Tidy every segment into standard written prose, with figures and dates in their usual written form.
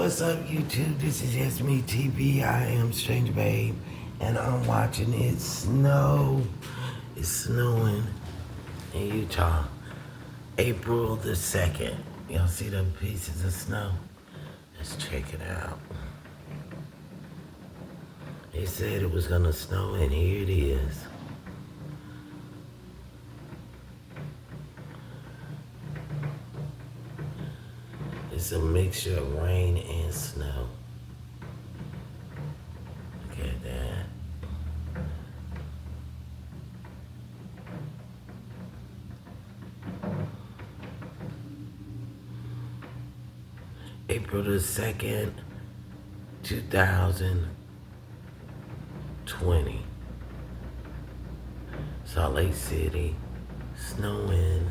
What's up, YouTube? This is Just Me TV. I am Stranger Babe, and I'm watching it snow. It's snowing in Utah. April the 2nd. Y'all see them pieces of snow? Let's check it out. They said it was gonna snow, and here it is. It's a mixture of rain and snow. Look at that. April the 2nd, 2020. Salt Lake City, snowing.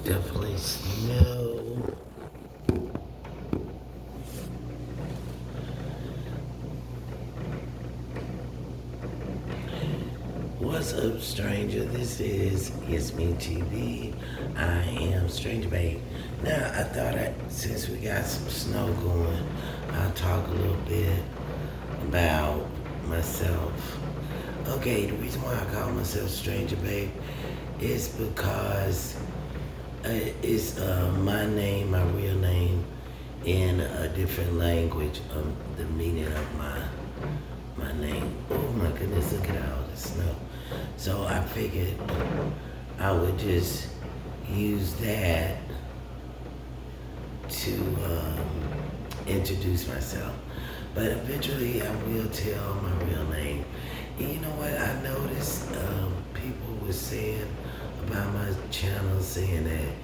Definitely snow. What's up, stranger? This is It's Me TV. I am Stranger Babe. Now, I thought since we got some snow going, I'll talk a little bit about myself. Okay, the reason why I call myself Stranger Babe is because it's my name, my real name, in a different language. The meaning of my name. Oh my goodness, look at all the snow. So I figured I would just use that to introduce myself. But eventually I will tell my real name. And you know what I noticed? People were saying about my channel, saying that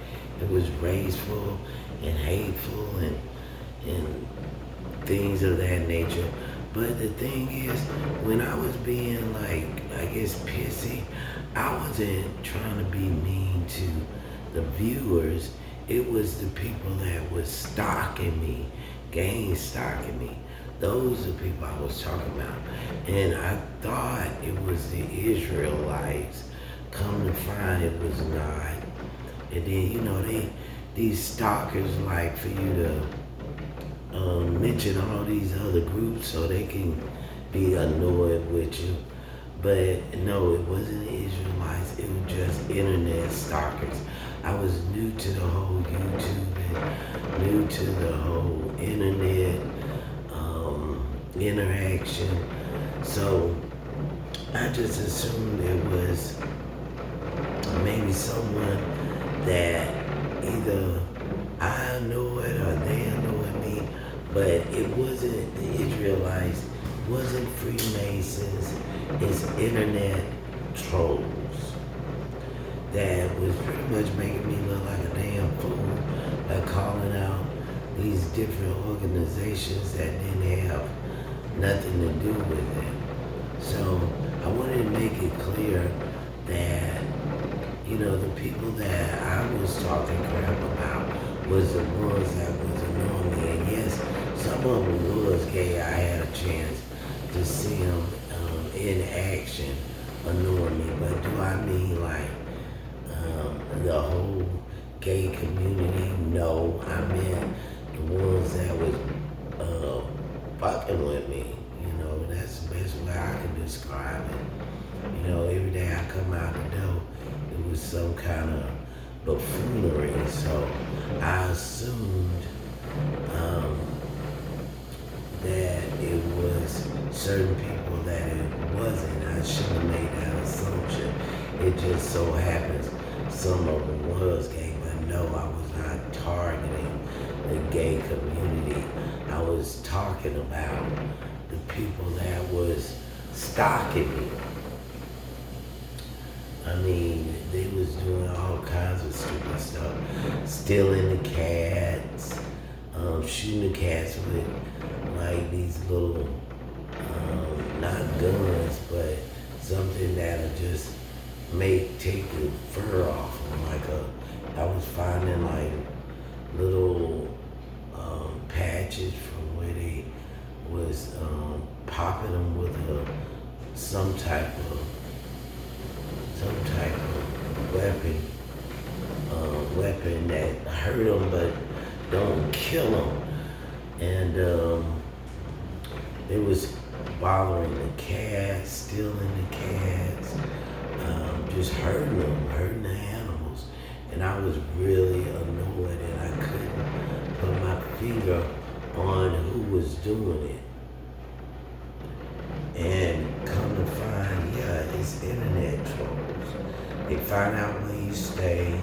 it was rageful and hateful and things of that nature. But the thing is, when I was being like, I guess pissy, I wasn't trying to be mean to the viewers. It was the people that was stalking me, gang stalking me. Those are the people I was talking about. And I thought it was the Israelites. Come to find it was not. And then, you know, these stalkers like for you to mention all these other groups so they can be annoyed with you. But no, it wasn't the Israelites. It was just internet stalkers. I was new to the whole YouTube and new to the whole internet interaction. So I just assumed it was maybe someone that either I know it or they know me, but it wasn't the Israelites, it wasn't Freemasons, it's internet trolls that was pretty much making me look like a damn fool by calling out these different organizations that didn't have nothing to do with it. So I wanted to make it clear that, you know, the people that I was talking crap about was the ones that was annoying me. And yes, some of them was gay. I had a chance to see them in action annoying me. But do I mean like the whole gay community? No, I meant the ones that was fucking with me. You know, that's the best way I can describe it. You know, every day I come out the door, it was some kind of buffoonery. So I assumed that it was certain people that it wasn't. I shouldn't have made that assumption. It just so happens some of them was gay, but no, I was not targeting the gay community. I was talking about the people that was stalking me. I mean, they was doing all kinds of stupid stuff. Stealing the cats, shooting the cats with like these little, not guns, but something that'll just take the fur off. I was finding like little patches from where they was popping them with some type of weapon that hurt them but don't kill them. And it was bothering the cats, stealing the cats, just hurting the animals. And I was really annoyed and I couldn't put my finger on who was doing it. And come to find, it's internet trolls. They find out where you stay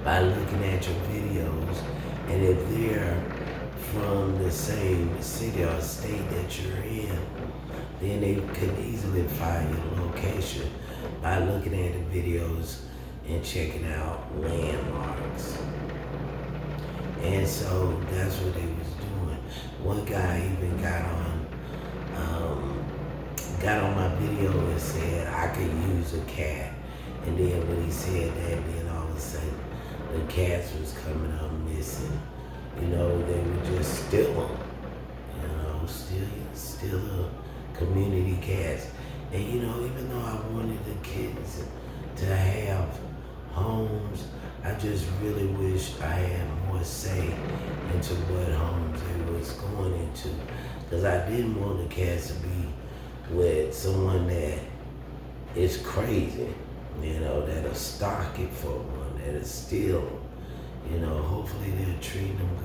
by looking at your videos, and if they're from the same city or state that you're in, then they could easily find your location by looking at the videos and checking out landmarks. And so that's what they was doing. One guy even got on my video and said I could use a cat. And then when he said that, then all of a sudden the cats was coming up missing. They would just steal them. Steal the community cats. And even though I wanted the kids to have homes, I just really wish I had more say into what homes they was going into. Because I didn't want the cats to be with someone that is crazy, that'll stock it for one, that'll steal. Hopefully they'll treat them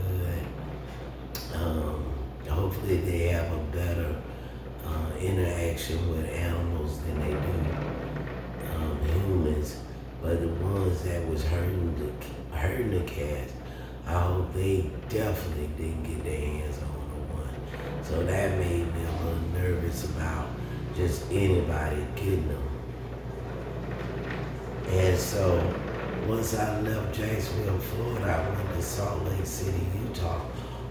good. Hopefully they have a better interaction with animals than they do humans. But the ones that was hurting the cats, I hope they definitely didn't get their hands on the one. So that made me a little nervous about just anybody getting them. And so once I left Jacksonville, Florida, I went to Salt Lake City, Utah.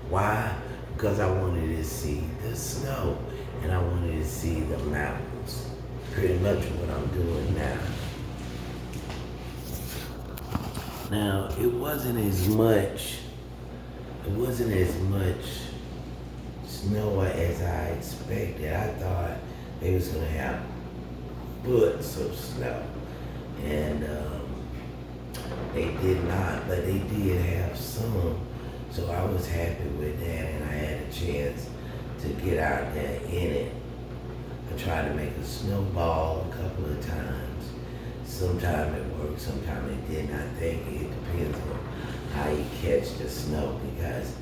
Why? Because I wanted to see the snow and I wanted to see the mountains. Pretty much what I'm doing now. Now, it wasn't as much snow as I expected. I thought they was gonna have boots of snow. And they did not, but they did have some. So I was happy with that, and I had a chance to get out there in it. I tried to make a snowball a couple of times. Sometimes it worked, sometimes it didn't. I think it depends on how you catch the snow, because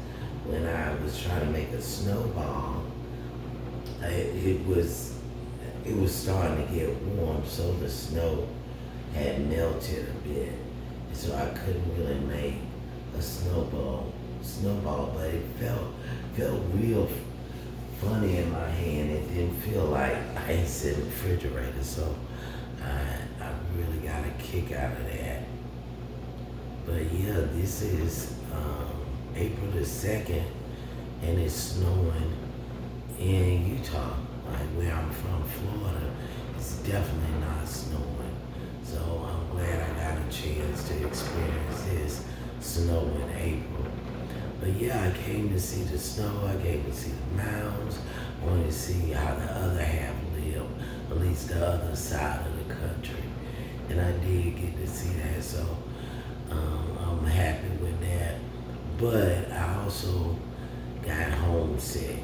when I was trying to make a snowball, it was starting to get warm, so the snow had melted a bit. And so I couldn't really make a snowball, but it felt real funny in my hand. It didn't feel like ice in the refrigerator, so I really got a kick out of that. But yeah, this is April the 2nd, and it's snowing in Utah. Like where I'm from, Florida, it's definitely not snowing. So I'm glad I got a chance to experience this snow in April. But yeah, I came to see the snow, I came to see the mountains, I wanted to see how the other half lived, at least the other side of the country. And I did get to see that, so I'm happy with that. But I also got homesick.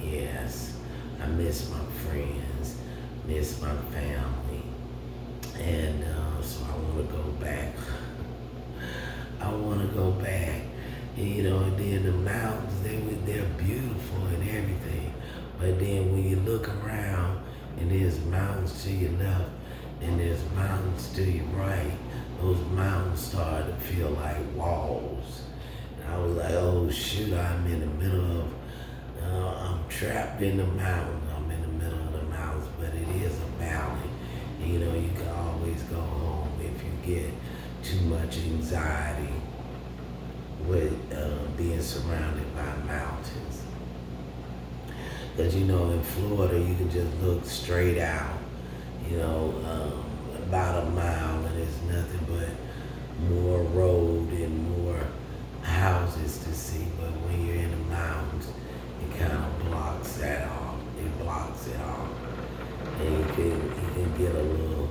Yes, I miss my friends, miss my family. And so I want to go back. I want to go back. And, and then the mountains, they're beautiful and everything. But then when you look around and there's mountains to your left and there's mountains to your right, those mountains start to feel like walls. And I was like, oh shoot, I'm in the middle of, I'm trapped in the mountains. I'm in the middle of the mountains, but it is a valley. And, you can always go home if you get too much anxiety with being surrounded by mountains. Because, in Florida, you can just look straight out, about a mile, and there's nothing but more road and more houses to see. But when you're in the mountains, it kind of blocks that off. It blocks it off. And you can get a little,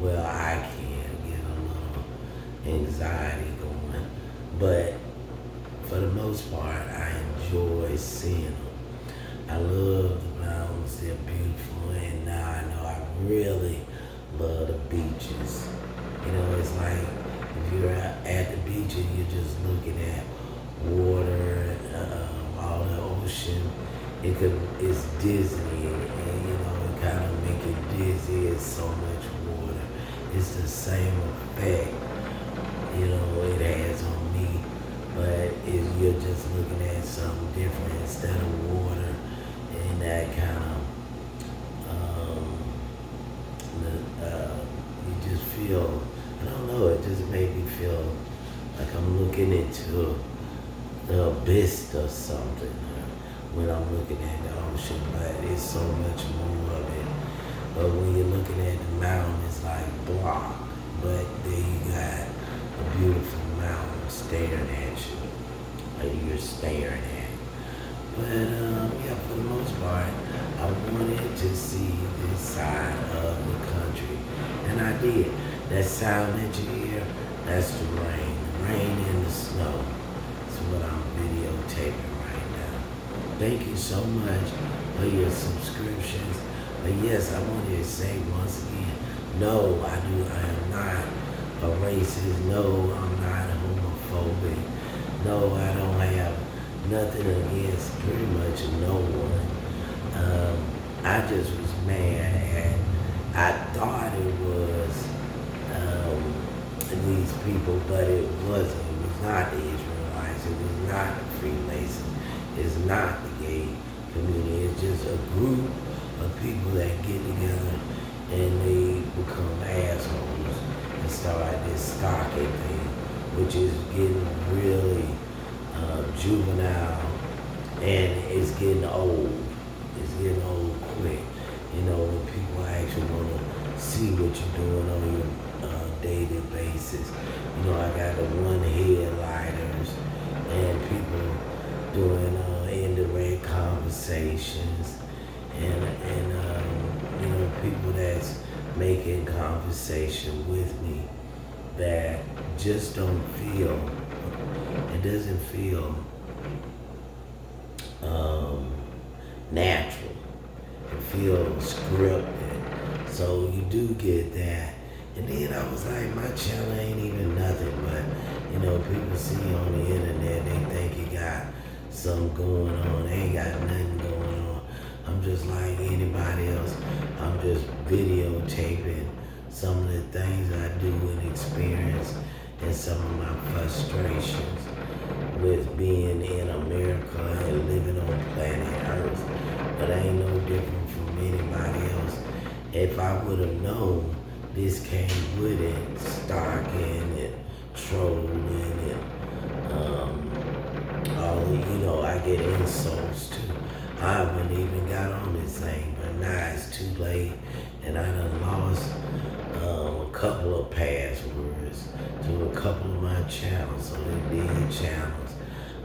well, I can get a little anxiety going. But for the most part, I enjoy seeing them. I love the mountains, they're beautiful, and now I know I really love the beaches. It's like if you're at the beach and you're just looking at water, all the ocean, it's dizzying, and it kind of make you dizzy. It's so much water. It's the same effect, it has on me, but if you're just looking at something different instead of water, and that kind of, you just feel, I don't know, it just made me feel like I'm looking into the abyss or something when I'm looking at the ocean, but it's so much more of it. But when you're looking at the mountain, it's like blocked, but there you got a beautiful mountain staring at you, like you're staring at. But yeah, for the most part, I wanted to see this side of the country, and I did. That sound that you hear, that's the rain and the snow. That's what I'm videotaping right now. Thank you so much for your subscriptions. But yes, I wanted to say once again, no, I am not a racist. No, I'm not homophobic. No, I don't have nothing against pretty much no one. I just was mad at, I thought it was these people, but it wasn't. It was not the Israelites. It was not the Freemasons. It's not the gay community. It's just a group of people that get together and they become assholes and start this stalking thing, which is getting really juvenile, and it's getting old. It's getting old quick. When people actually want to see what you're doing on your daily basis. I got the one-headlighters and people doing indirect conversations, and people that's making conversation with me that just don't feel, it doesn't feel natural. It feels scripted. So you do get that. And then I was like, my channel ain't even nothing, but people see on the internet, they think you got something going on. They ain't got nothing going on. I'm just like anybody else. I'm just videotaping some of the things I do and experience, and some of my frustrations with being in America and living on planet Earth. But I ain't no different from anybody else. If I would have known this came with it, stalking and trolling and I get insults too. I haven't even got on this thing, but now it's too late, and I done lost a couple of passwords to a couple of my channels, so they did channels.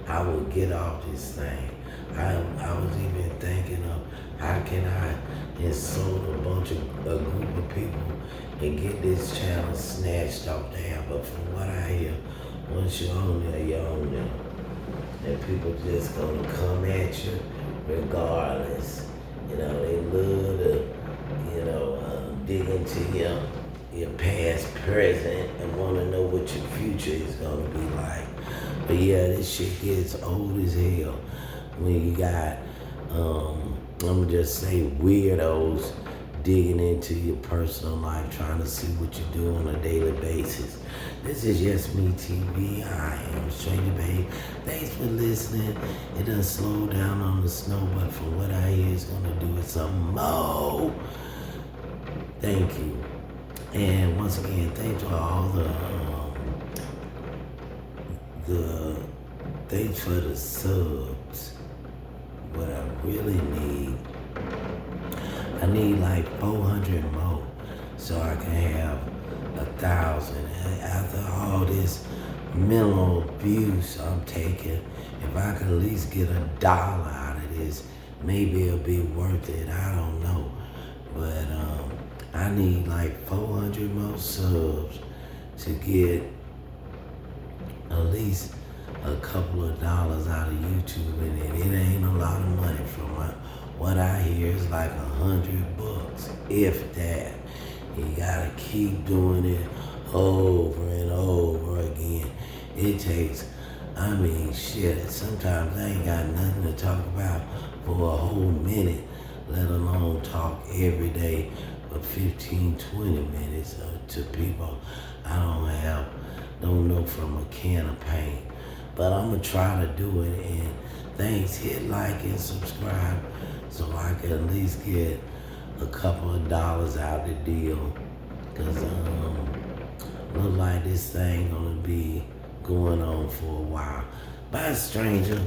I would get off this thing. I was even thinking of how can I insult a group of people and get this channel snatched off there. But from what I hear, once you're on there, you're on there. And people just gonna come at you regardless. They love to, dig into you your past, present, and want to know what your future is going to be like. But yeah, this shit gets old as hell when you got, I'm gonna just say weirdos digging into your personal life, trying to see what you do on a daily basis. This is Yes Me TV. I am Stranger Babe. Thanks for listening. It done slow down on the snow, but for what I hear, it's gonna do it some more. Thank you. And once again, thanks for all the thanks for the subs. What I really need, I need like 400 more so I can have 1,000. And after all this mental abuse I'm taking, if I can at least get $1 out of this, maybe it'll be worth it. I don't know. But I need like 400 more subs to get at least a couple of dollars out of YouTube, and it ain't a lot of money. From what I hear, it's like $100, if that. You gotta keep doing it over and over again. It takes, I mean, shit, sometimes I ain't got nothing to talk about for a whole minute, let alone talk every day for 15, 20 minutes to people I don't know from a can of paint. But I'm gonna try to do it, and thanks, hit like and subscribe so I can at least get a couple of dollars out the deal. Cause look like this thing gonna be going on for a while. Bye, stranger.